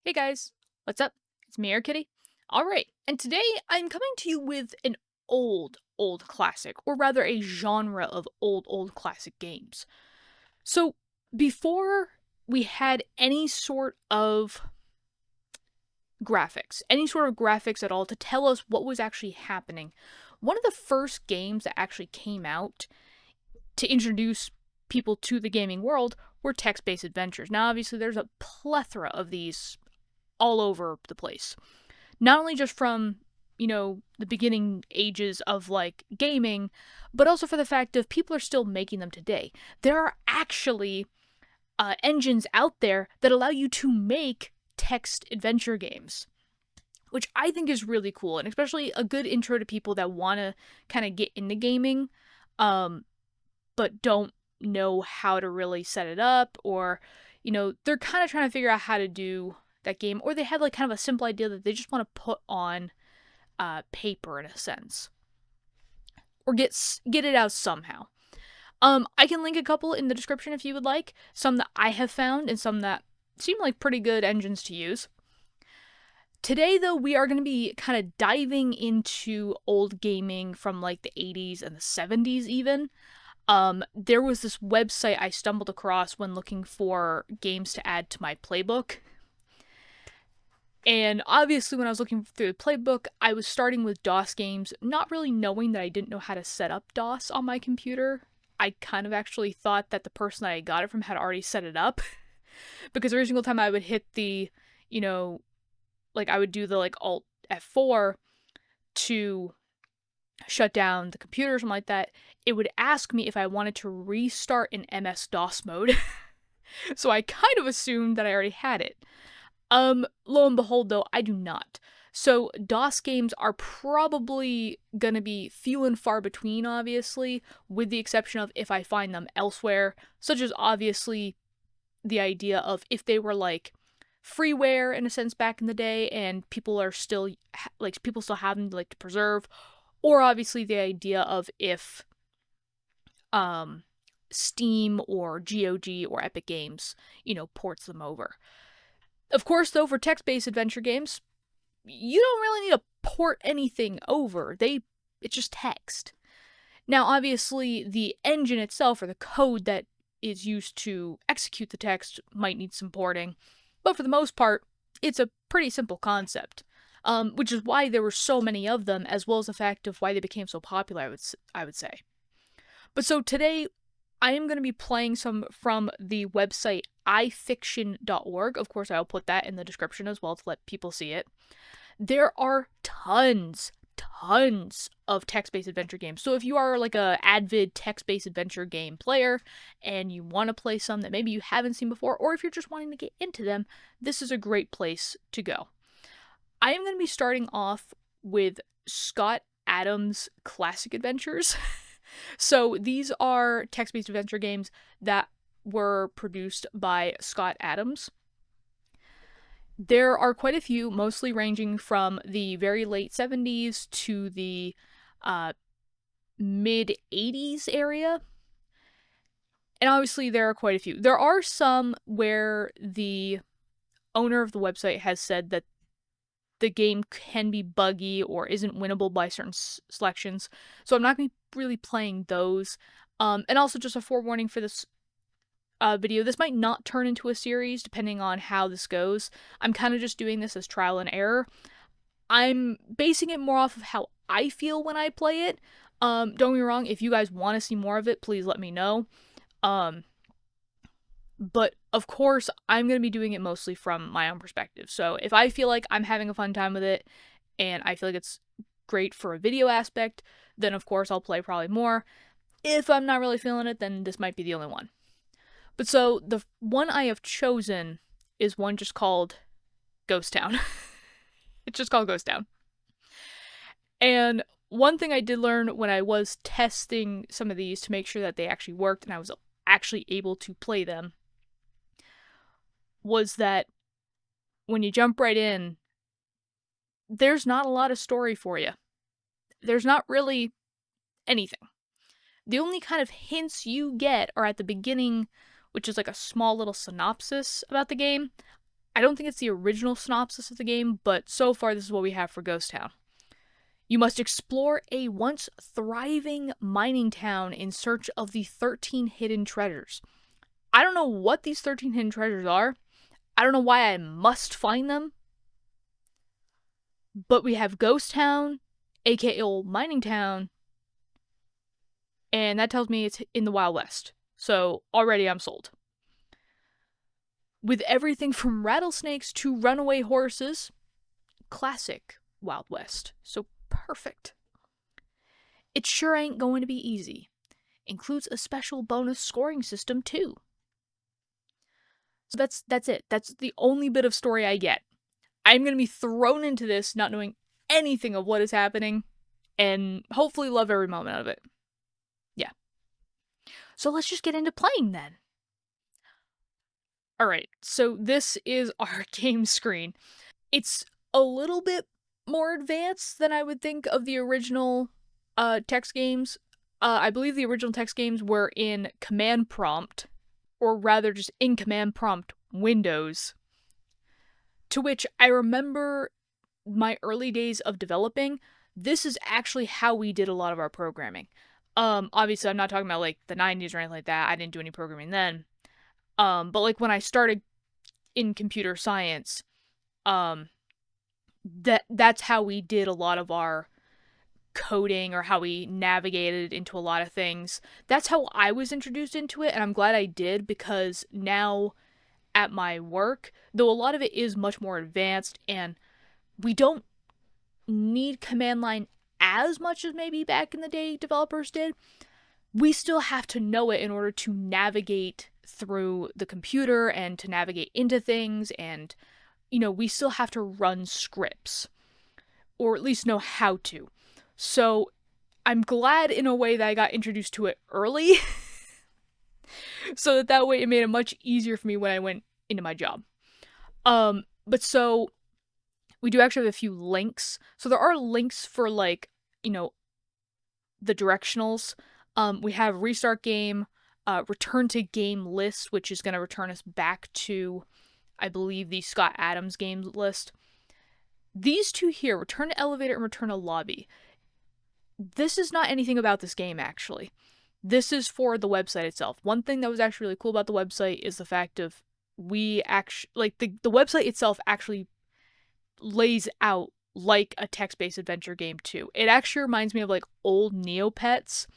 Hey guys, what's up? It's me, Air Kitty. Alright, and today I'm coming to you with an old classic, or rather a genre of old classic games. So, before we had any sort of graphics at all to tell us what was actually happening, one of the first games that actually came out to introduce people to the gaming world were text-based adventures. Now, obviously, there's a plethora of these all over the place. Not only just from, the beginning ages of like gaming, but also for the fact of people are still making them today. There are actually engines out there that allow you to make text adventure games, which I think is really cool, and especially a good intro to people that want to kind of get into gaming, um, but don't know how to really set it up, or they're kind of trying to figure out how to do that game, or they have like kind of a simple idea that they just want to put on paper in a sense, or get it out somehow. I can link a couple in the description if you would like, some that I have found and some that seem like pretty good engines to use. Today, though, we are going to be kind of diving into old gaming from like the 80s and the 70s even. There was this website I stumbled across when looking for games to add to my playbook. And obviously, when I was looking through the playbook, I was starting with DOS games, not really knowing that I didn't know how to set up DOS on my computer. I kind of actually thought that the person that I got it from had already set it up. Because every single time I would hit the, I would do the like Alt F4 to shut down the computer or something like that, it would ask me if I wanted to restart in MS-DOS mode. So I kind of assumed that I already had it. Lo and behold, though, I do not. So DOS games are probably gonna be few and far between, obviously, with the exception of if I find them elsewhere, such as obviously the idea of if they were like freeware in a sense back in the day and people are still people still have them to preserve, or obviously the idea of if Steam or GOG or Epic Games, ports them over. Of course, though, for text-based adventure games, you don't really need to port anything over. It's just text. Now, obviously, the engine itself or the code that is used to execute the text might need some porting, but for the most part, it's a pretty simple concept. Which is why there were so many of them, as well as the fact of why they became so popular, I would say. But so today, I am going to be playing some from the website ifiction.org. Of course, I'll put that in the description as well to let people see it. There are tons of text-based adventure games. So if you are like a avid text-based adventure game player and you want to play some that maybe you haven't seen before, or if you're just wanting to get into them, this is a great place to go. I am going to be starting off with Scott Adams' Classic Adventures. So these are text-based adventure games that were produced by Scott Adams. There are quite a few, mostly ranging from the very late 70s to the mid 80s area. And obviously there are quite a few. There are some where the owner of the website has said that the game can be buggy or isn't winnable by certain selections. So I'm not going to be really playing those. And also just a forewarning for this video, this might not turn into a series depending on how this goes. I'm kind of just doing this as trial and error. I'm basing it more off of how I feel when I play it. Don't get me wrong, if you guys want to see more of it, please let me know. But of course, I'm going to be doing it mostly from my own perspective. So if I feel like I'm having a fun time with it and I feel like it's great for a video aspect, then of course I'll play probably more. If I'm not really feeling it, then this might be the only one. But so the one I have chosen is one just called Ghost Town. It's just called Ghost Town. And one thing I did learn when I was testing some of these to make sure that they actually worked and I was actually able to play them was that when you jump right in, there's not a lot of story for you. There's not really anything. The only kind of hints you get are at the beginning, which is like a small little synopsis about the game. I don't think it's the original synopsis of the game, but so far this is what we have for Ghost Town. You must explore a once thriving mining town in search of the 13 hidden treasures. I don't know what these 13 hidden treasures are. I don't know why I must find them. But we have Ghost Town, aka Old Mining Town, and that tells me it's in the Wild West. So already I'm sold. With everything from rattlesnakes to runaway horses, classic Wild West. So perfect. It sure ain't going to be easy. Includes a special bonus scoring system too. So that's it. That's the only bit of story I get. I'm going to be thrown into this not knowing anything of what is happening and hopefully love every moment of it. Yeah. So let's just get into playing then. Alright, so this is our game screen. It's a little bit more advanced than I would think of the original text games. I believe the original text games were in command prompt, or rather just in command prompt windows. To which I remember my early days of developing, this is actually how we did a lot of our programming. Obviously I'm not talking about like the 90s or anything like that. I didn't do any programming then. But like when I started in computer science, that's how we did a lot of our coding or how we navigated into a lot of things. That's how I was introduced into it, and I'm glad I did, because now at my work, though a lot of it is much more advanced and we don't need command line as much as maybe back in the day developers did, we still have to know it in order to navigate through the computer and to navigate into things, and we still have to run scripts, or at least know how to. So I'm glad in a way that I got introduced to it early so that way it made it much easier for me when I went into my job. But so we do actually have a few links. So there are links for like, the directionals. We have restart game, return to game list, which is going to return us back to, I believe, the Scott Adams games list. These two here, return to elevator and return to lobby. This is not anything about this game, actually. This is for the website itself. One thing that was actually really cool about the website is the fact of the website itself actually lays out like a text-based adventure game too. It actually reminds me of like old Neopets,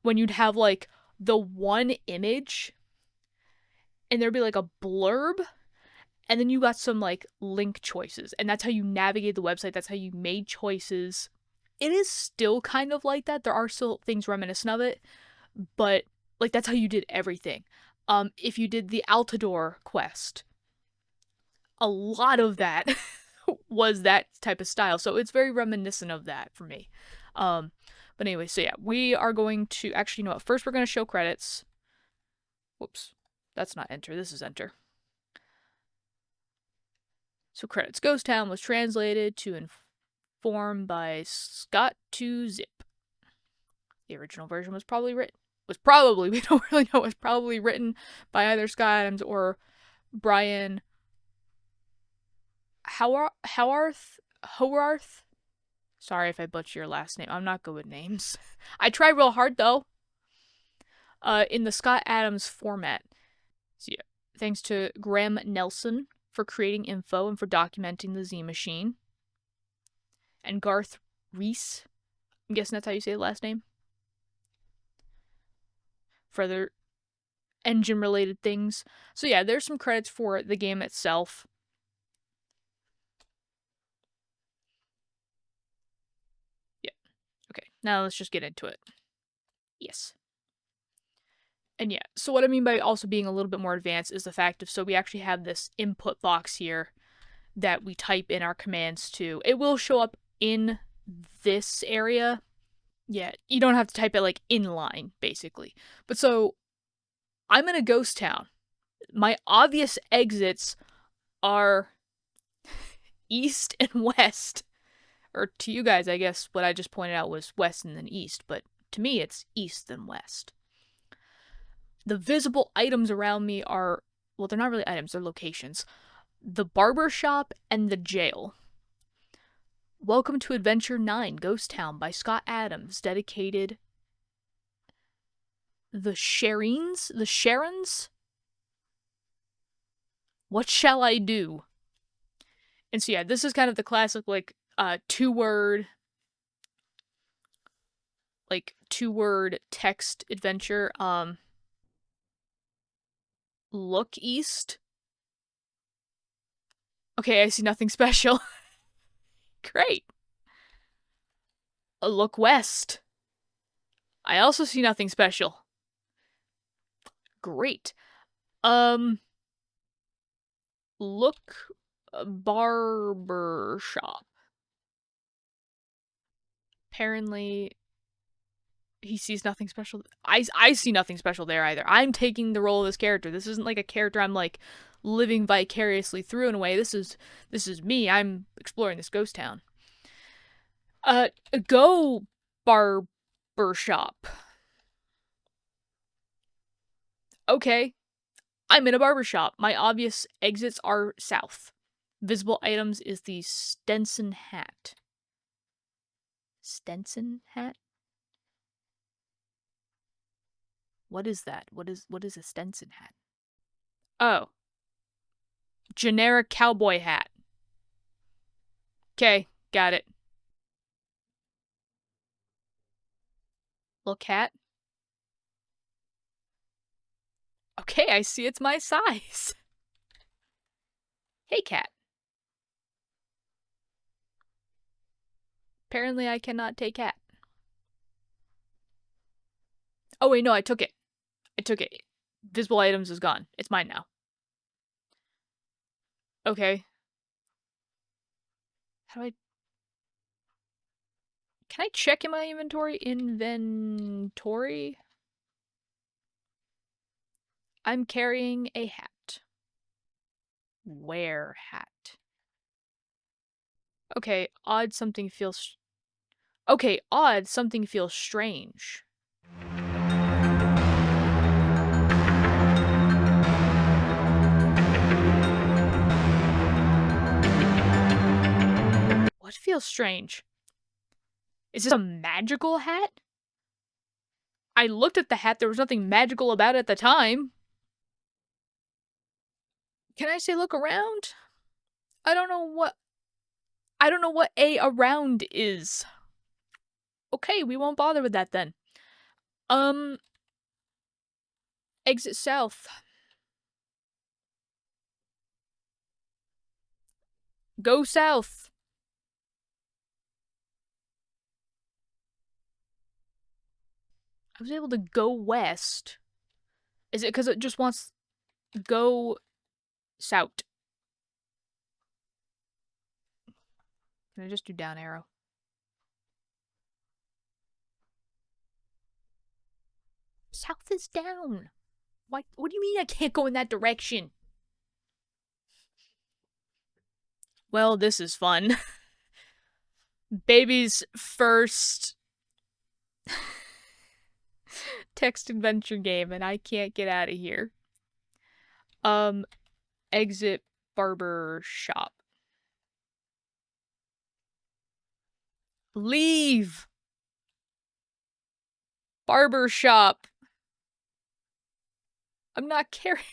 when you'd have like the one image and there'd be like a blurb, and then you got some like link choices, and that's how you navigate the website. That's how you made choices. It is still kind of like that. There are still things reminiscent of it, but like that's how you did everything. If you did the Altador quest, a lot of that was that type of style. So it's very reminiscent of that for me. But anyway, so yeah, we are going to actually, you know what, first we're going to show credits. Whoops, that's not enter, this is enter. So credits. Ghost Town was translated to inform by Scott to Zip. The original version was probably written, we don't really know, was probably written by either Scott Adams or Brian Howarth. Sorry if I butcher your last name. I'm not good with names. I try real hard though. In the Scott Adams format. So yeah, thanks to Graham Nelson for creating info and for documenting the Z Machine. And Garth Reese, I'm guessing that's how you say the last name, for other engine-related things. So yeah, there's some credits for the game itself. Yeah. Okay, now let's just get into it. Yes. And yeah, so what I mean by also being a little bit more advanced is the fact of, so we actually have this input box here that we type in our commands to. It will show up in this area. Yeah, you don't have to type it like inline, basically. But so, I'm in a ghost town. My obvious exits are east and west. Or to you guys, I guess what I just pointed out was west and then east, but to me it's east and west. The visible items around me are, well, they're not really items, they're locations. the barber shop, and the jail. Welcome to Adventure 9 Ghost Town by Scott Adams, dedicated the Sharons? What shall I do? And so yeah, this is kind of the classic two-word text adventure. Look east. Okay, I see nothing special. Great. Look west. I also see nothing special. Great. Look barber shop. Apparently he sees nothing special. I see nothing special there either. I'm taking the role of this character. This isn't like a character I'm like living vicariously through in a way. This is me. I'm exploring this ghost town. Go barber shop. Okay. I'm in a barber shop. My obvious exits are south. Visible items is the Stetson hat. Stetson hat? What is that? What is a Stetson hat? Oh. Generic cowboy hat. Okay, got it. Look hat. Okay, I see it's my size. Hey, cat. Apparently I cannot take cat. Oh wait, no, I took it. Visible items is gone. It's mine now. Okay. How do I... Can I check in my inventory? Inventory? I'm carrying a hat. Wear hat. Okay, odd something feels... Okay, odd something feels strange. What feels strange? Is this a magical hat? I looked at the hat, there was nothing magical about it at the time. Can I say look around? I don't know what a around is. Okay, we won't bother with that then. Exit south. Go south. I was able to go west. Is it because it just wants to go south? Can I just do down arrow? South is down. What do you mean I can't go in that direction? Well, this is fun. Baby's first text adventure game, and I can't get out of here. Exit barber shop. Leave! Barber shop. I'm not carrying...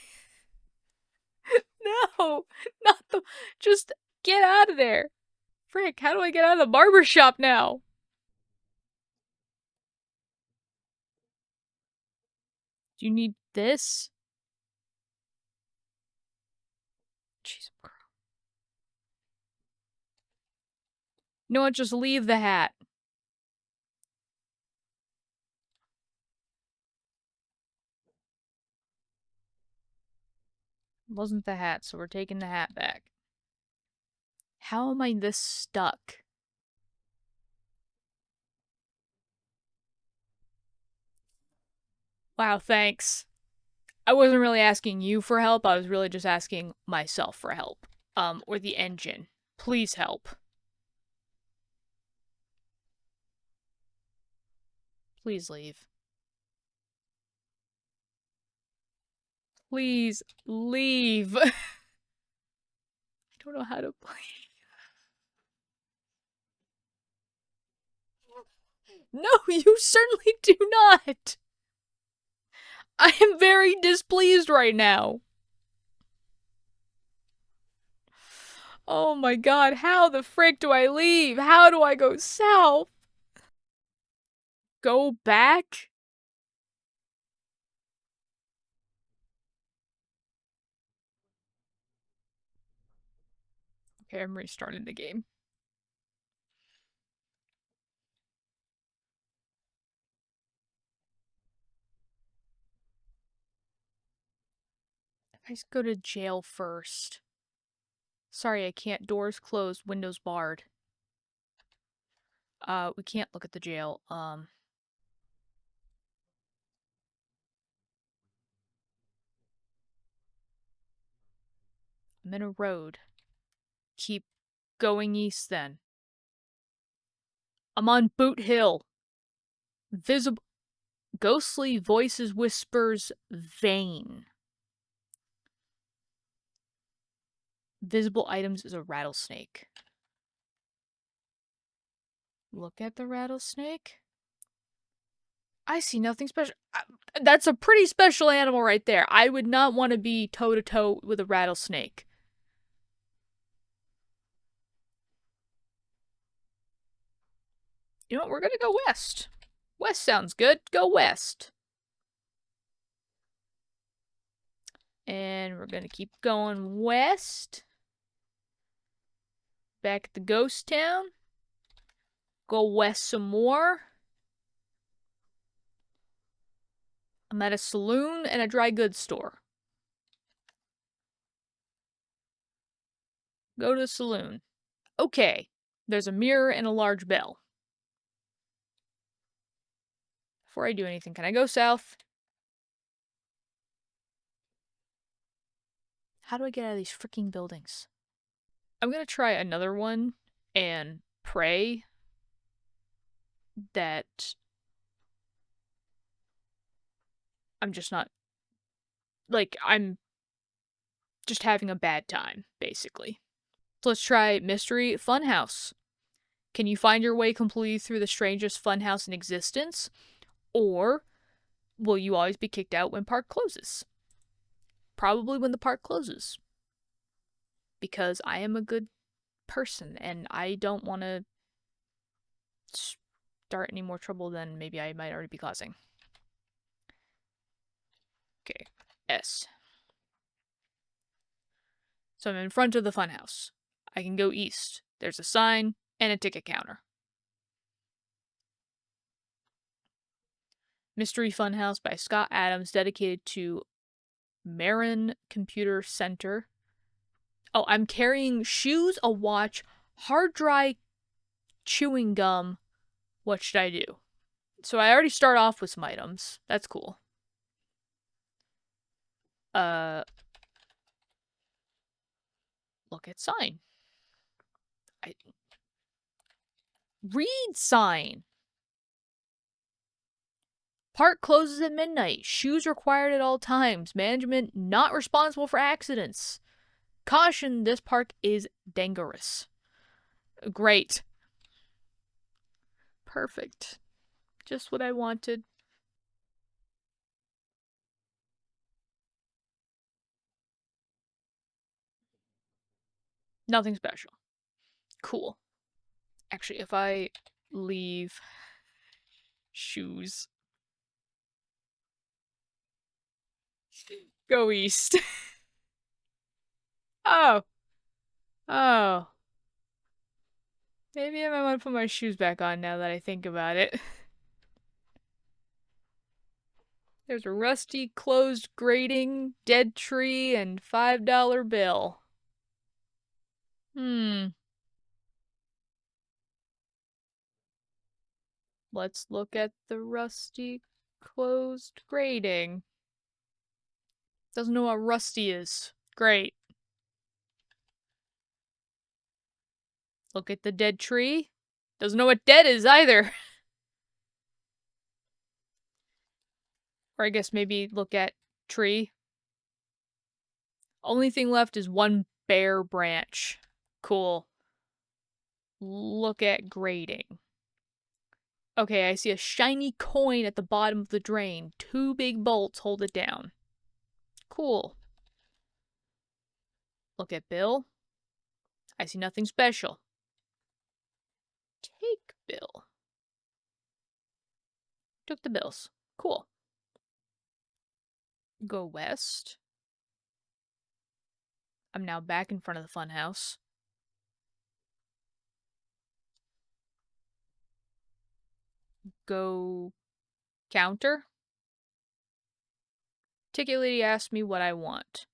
No! Not the... Just get out of there! Frick, how do I get out of the barber shop now? Do you need this? Jeez, girl. No, just leave the hat. It wasn't the hat, so we're taking the hat back. How am I this stuck? Wow, thanks. I wasn't really asking you for help, I was really just asking myself for help. Or the engine. Please help. Please leave. Please leave. don't know how to play. No, you certainly do not. I am very displeased right now. Oh my god, how the frick do I leave? How do I go south? Go back? Okay, I'm restarting the game. I just go to jail first. Sorry, I can't. Doors closed, windows barred. We can't look at the jail. I'm in a road. Keep going east then. I'm on Boot Hill. Visible. Ghostly voices whispers vain. Visible items is a rattlesnake. Look at the rattlesnake. I see nothing special. That's a pretty special animal right there. I would not want to be toe-to-toe with a rattlesnake. You know what? We're gonna go west. West sounds good. Go west. And we're gonna keep going west. Back at the ghost town. Go west some more. I'm at a saloon and a dry goods store. Go to the saloon. Okay. There's a mirror and a large bell. Before I do anything, can I go south? How do I get out of these freaking buildings? I'm gonna try another one and pray that I'm just not, like, I'm just having a bad time, basically. So let's try Mystery Funhouse. Can you find your way completely through the strangest funhouse in existence? Or will you always be kicked out when park closes? Probably when the park closes. Because I am a good person and I don't want to start any more trouble than maybe I might already be causing. Okay, S. So I'm in front of the funhouse. I can go east. There's a sign and a ticket counter. Mystery Funhouse by Scott Adams, dedicated to Marin Computer Center. Oh, I'm carrying shoes, a watch, hard dry chewing gum. What should I do? So I already start off with some items. That's cool. Look at sign. Read sign. Park closes at midnight. Shoes required at all times. Management not responsible for accidents. Caution, this park is dangerous. Great. Perfect. Just what I wanted. Nothing special. Cool. Actually, if I leave shoes, go east. Oh. Oh. Maybe I might want to put my shoes back on now that I think about it. There's a rusty, closed grating, dead tree, and $5 bill. Let's look at the rusty, closed grating. Doesn't know what rusty is. Great. Look at the dead tree. Doesn't know what dead is either. Or I guess maybe look at tree. Only thing left is $1 Bare branch. Cool. Look at grading. Okay, I see a shiny coin at the bottom of the drain. 2 big bolts hold it down. Cool. Look at bill. I see nothing special. Take bill. Took the bills. Cool. Go west. I'm now back in front of the funhouse. Go counter. Ticket lady asked me what I want.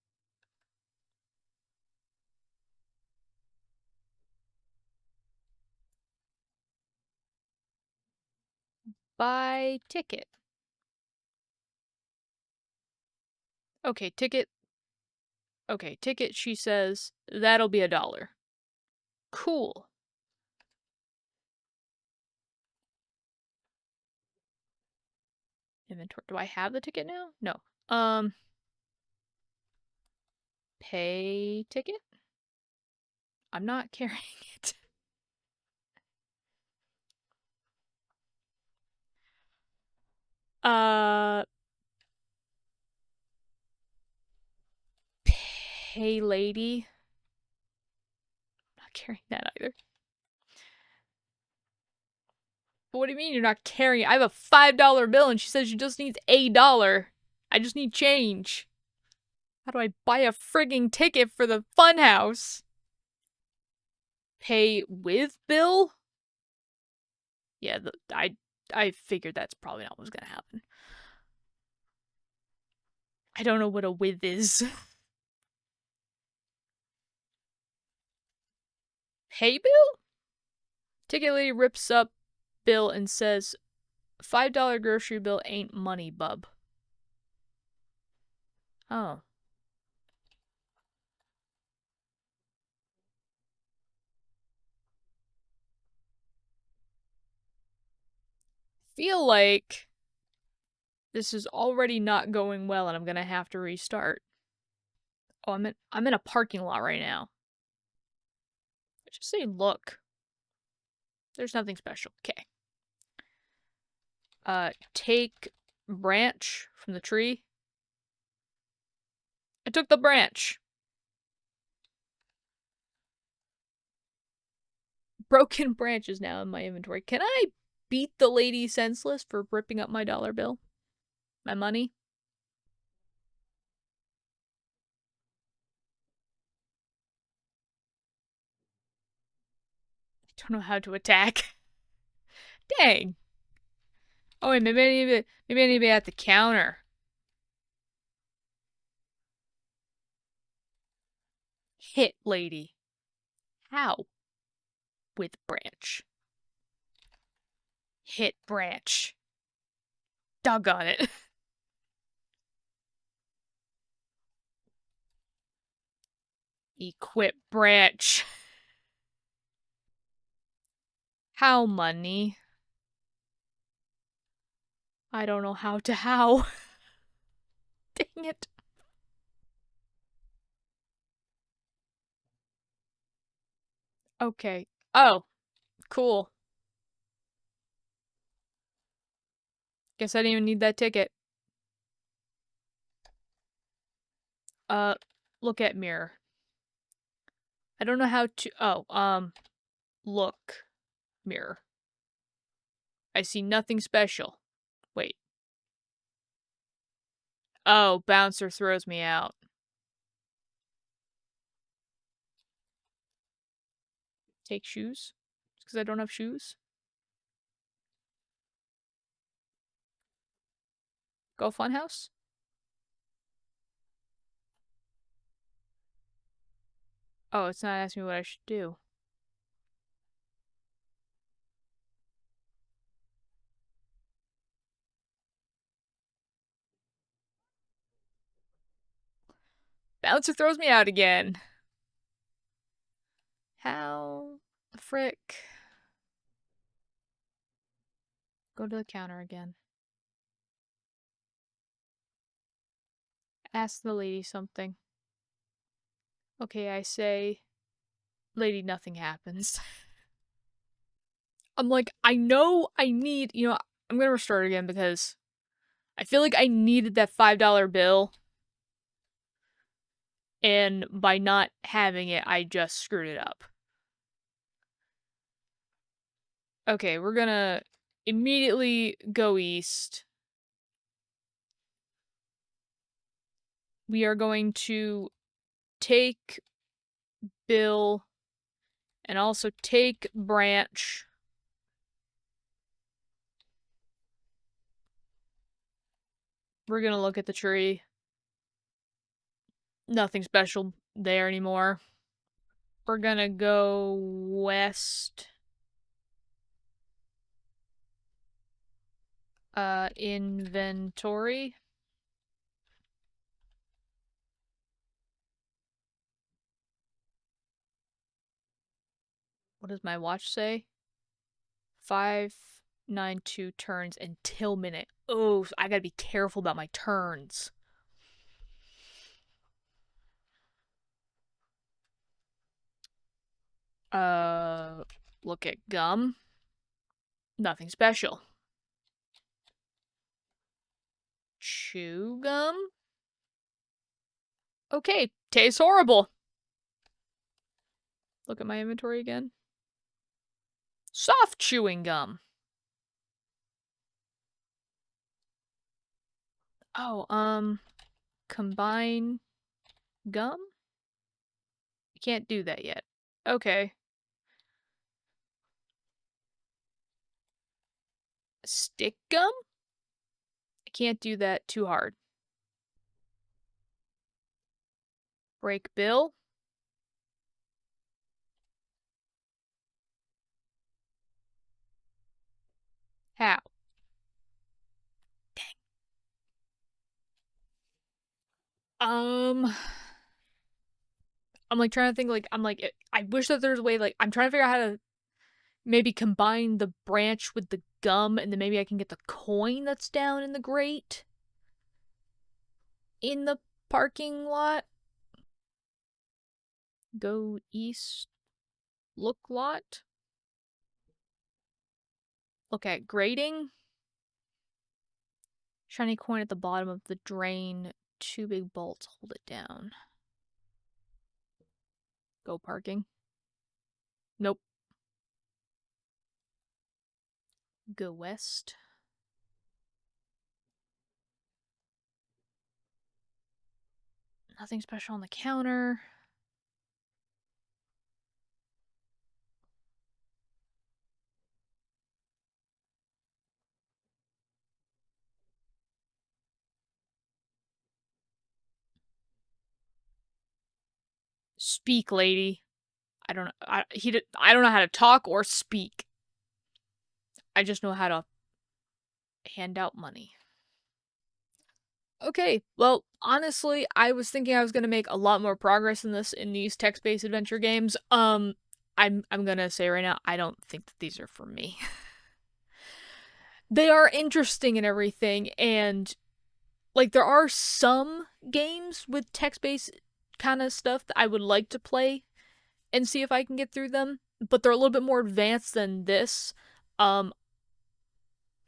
Buy ticket. Okay, ticket. Okay, ticket, she says, that'll be $1. Cool. Inventory. Do I have the ticket now? No. Pay ticket? I'm not carrying it. Pay lady. I'm not carrying that either. But what do you mean you're not carrying it? I have a $5 bill and she says she just needs $1. I just need change. How do I buy a frigging ticket for the funhouse? Pay with bill? Yeah, I figured that's probably not what's gonna happen. I don't know what a with is. Pay bill? Ticket lady rips up bill and says, $5 grocery bill ain't money, bub. Oh. Feel like this is already not going well and I'm gonna have to restart. Oh, I'm in a parking lot right now. I just say look. There's nothing special. Okay. Take branch from the tree. I took the branch. Broken branches now in my inventory. Can I beat the lady senseless for ripping up my dollar bill? My money? I don't know how to attack. Dang. Oh wait, maybe I need to be at the counter. Hit lady. How? With branch. Hit branch. Doggone it. Equip branch. How money? I don't know how to how. Dang it. Okay. Oh, cool. Guess I didn't even need that ticket. Look at mirror. I don't know how to. Oh, look. Mirror. I see nothing special. Wait. Oh, bouncer throws me out. Take shoes? Because I don't have shoes? Go funhouse? Oh, it's not asking me what I should do. Bouncer throws me out again. How the frick? Go to the counter again. Ask the lady something. Okay, I say, lady, nothing happens. I'm like, I know I need, I'm gonna restart again because I feel like I needed that $5 bill, and by not having it, I just screwed it up. Okay, we're gonna immediately go east. We are going to take Bill and also take Branch. We're gonna look at the tree. Nothing special there anymore. We're gonna go west. Inventory. What does my watch say? 592 turns until minute. Oh, I gotta be careful about my turns. Look at gum. Nothing special. Chew gum? Okay, tastes horrible. Look at my inventory again. Soft chewing gum. Oh, combine gum? I can't do that yet. Okay. Stick gum? I can't do that too hard. Break Bill? How? Um, I'm like trying to think, like, I'm like, I wish that there's a way, like, I'm trying to figure out how to maybe combine the branch with the gum, and then maybe I can get the coin that's down in the grate in the parking lot. Go east. Look lot. Look at grading. Shiny coin at the bottom of the drain. 2 big bolts hold it down. Go parking. Nope. Go west. Nothing special on the counter. Speak, lady. I don't know. I don't know how to talk or speak. I just know how to hand out money. Okay, well, honestly, I was thinking I was gonna make a lot more progress in these text-based adventure games. I'm gonna say right now, I don't think that these are for me. They are interesting and everything, and like there are some games with text-based kind of stuff that I would like to play and see if I can get through them, but they're a little bit more advanced than this. Um,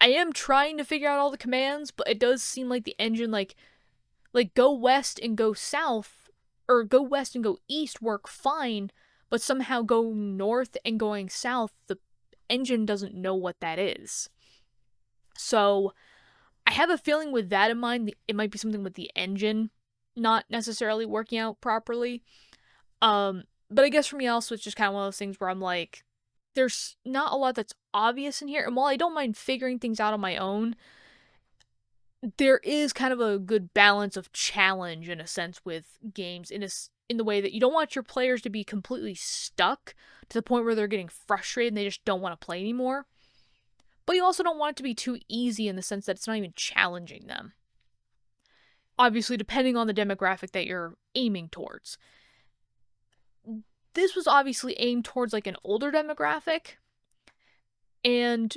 I am trying to figure out all the commands, but it does seem like the engine like go west and go south or go west and go east work fine, but somehow go north and going south the engine doesn't know what that is. So, I have a feeling with that in mind it might be something with the engine not necessarily working out properly. But I guess for me also it's just kind of one of those things where I'm like there's not a lot that's obvious in here, and while I don't mind figuring things out on my own, there is kind of a good balance of challenge in a sense with games in the way that you don't want your players to be completely stuck to the point where they're getting frustrated and they just don't want to play anymore. But you also don't want it to be too easy in the sense that it's not even challenging them. Obviously, depending on the demographic that you're aiming towards. This was obviously aimed towards like an older demographic, and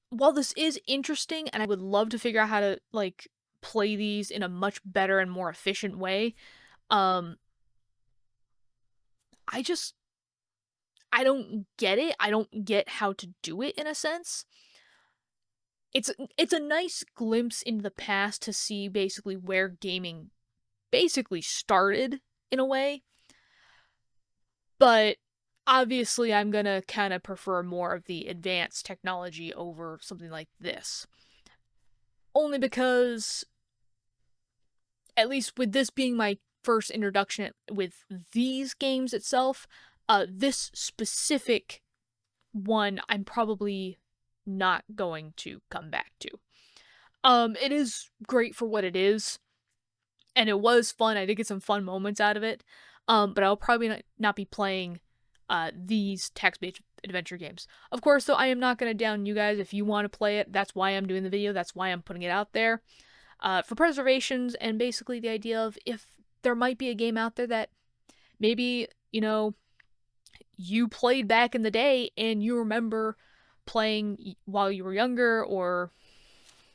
while this is interesting and I would love to figure out how to like play these in a much better and more efficient way, um I don't get it. I don't get how to do it in a sense. It's a nice glimpse into the past to see basically where gaming basically started in a way. But obviously I'm going to kind of prefer more of the advanced technology over something like this. Only because at least with this being my first introduction with these games itself, this specific one I'm probably not going to come back to. It is great for what it is, and it was fun. I did get some fun moments out of it. But I'll probably not be playing these text-based adventure games. Of course, though, I am not going to down you guys if you want to play it. That's why I'm doing the video. That's why I'm putting it out there. For preservations and basically the idea of if there might be a game out there that maybe, you played back in the day and you remember playing while you were younger, or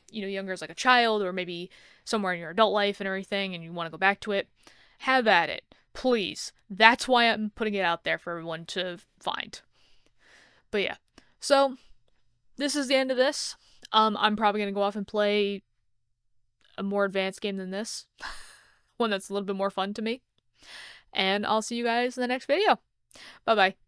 younger as like a child, or maybe somewhere in your adult life and everything, and you want to go back to it, have at it, please. That's why I'm putting it out there for everyone to find. But yeah, so this is the end of this. I'm probably gonna go off and play a more advanced game than this, one that's a little bit more fun to me, and I'll see you guys in the next video. Bye bye.